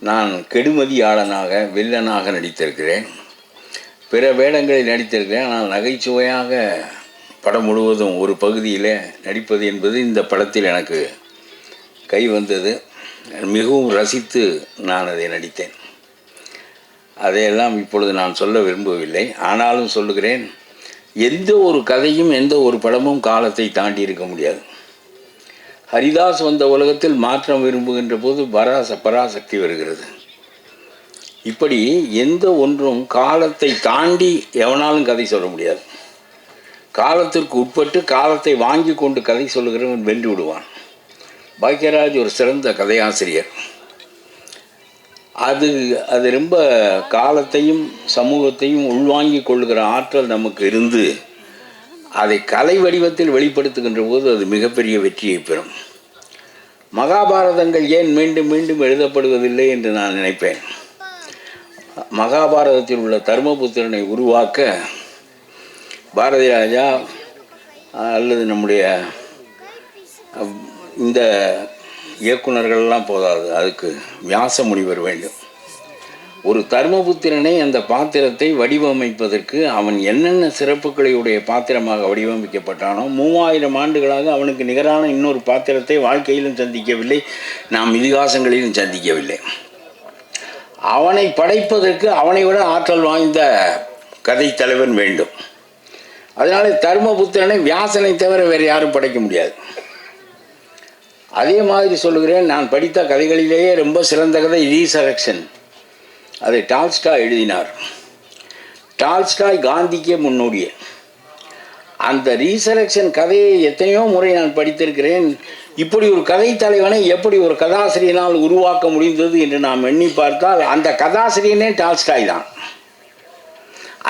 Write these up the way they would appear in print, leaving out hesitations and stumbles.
நான் கெடுமதியாளனாக வில்லனாக நடித்திருக்கிறேன். பிற வேடங்களில் நடித்திருக்கிறேன். ஆனால் நகைச்சுவையாக படம் முழுவதும் ஒரு பகுதியில் நடிப்பது என்பது இந்த படத்தில் எனக்கு கை வந்தது. மிகவும் ரசித்து நான் அதை நடித்தேன். அதையெல்லாம் இப்பொழுது நான் சொல்ல விரும்பவில்லை. ஆனாலும் சொல்லுகிறேன், எந்த ஒரு கதையும் எந்த ஒரு படமும் காலத்தை தாண்டி இருக்க முடியாது. ஹரிதாஸ் வந்த உலகத்தில் மாற்றம் விரும்புகின்ற போது பராசக்தி வருகிறது. இப்படி எந்த ஒன்றும் காலத்தை தாண்டி எவனாலும் கதை சொல்ல முடியாது. காலத்திற்கு உட்பட்டு காலத்தை வாங்கி கொண்டு கதை சொல்லுகிறவன் வென்று விடுவான். பாக்யராஜ் ஒரு சிறந்த கதையாசிரியர். அது ரொம்ப காலத்தையும் சமூகத்தையும் உள்வாங்கி கொள்ளுகிற ஆற்றல் நமக்கு இருந்து அதை கலை வடிவத்தில் வெளிப்படுத்துகின்ற போது அது மிகப்பெரிய வெற்றியை பெறும். மகாபாரதங்கள் ஏன் மீண்டும் மீண்டும் எழுதப்படுவதில்லை என்று நான் நினைப்பேன். மகாபாரதத்தில் உள்ள தர்மபுத்திரனை உருவாக்க பாரதி ராஜா அல்லது நம்முடைய இந்த இயக்குநர்கள்லாம் போதாது, அதுக்கு வியாச முனிவர் வேண்டும். ஒரு தர்மபுத்திரனை, அந்த பாத்திரத்தை வடிவமைப்பதற்கு அவன் என்னென்ன சிறப்புகளையுடைய பாத்திரமாக வடிவமைக்கப்பட்டானோ 3000 ஆண்டுகளாக அவனுக்கு நிகரான இன்னொரு பாத்திரத்தை வாழ்க்கையிலும் சந்திக்கவில்லை, நாம் இதிகாசங்களிலும் சந்திக்கவில்லை. அவனை படைப்பதற்கு அவனை விட ஆற்றல் வாய்ந்த கதை தலைவன் வேண்டும். அதனால தர்மபுத்திரனை வியாசனை தவிர வேறு யாரும் படைக்க முடியாது. அதே மாதிரி சொல்லுகிறேன், நான் படித்த கதைகளிலேயே ரொம்ப சிறந்த கதை ரீசரக்ஷன். அதை டால்ஸ்டாய் எழுதினார். டால்ஸ்டாய் காந்திக்கே முன்னோடிய அந்த ரீசரக்ஷன் கதையை எத்தனையோ முறை நான் படித்திருக்கிறேன். இப்படி ஒரு கதை தலைவனை எப்படி ஒரு கதாசிரியனால் உருவாக்க முடிந்தது என்று நாம் எண்ணி பார்த்தால் அந்த கதாசிரியனே டால்ஸ்டாய் தான்.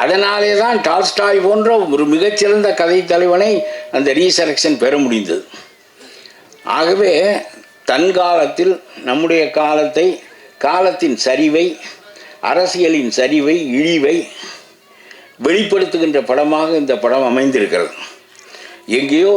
அதனாலே தான் டால்ஸ்டாய் போன்ற ஒரு மிகச்சிறந்த கதை தலைவனை அந்த ரீசரக்ஷன் பெற முடிந்தது. ஆகவே தன் காலத்தில் நம்முடைய காலத்தின் சரிவை, அரசியலின் சரிவை, இழிவை வெளிப்படுத்துகின்ற படமாக இந்த படம் அமைந்திருக்கிறது. எங்கேயோ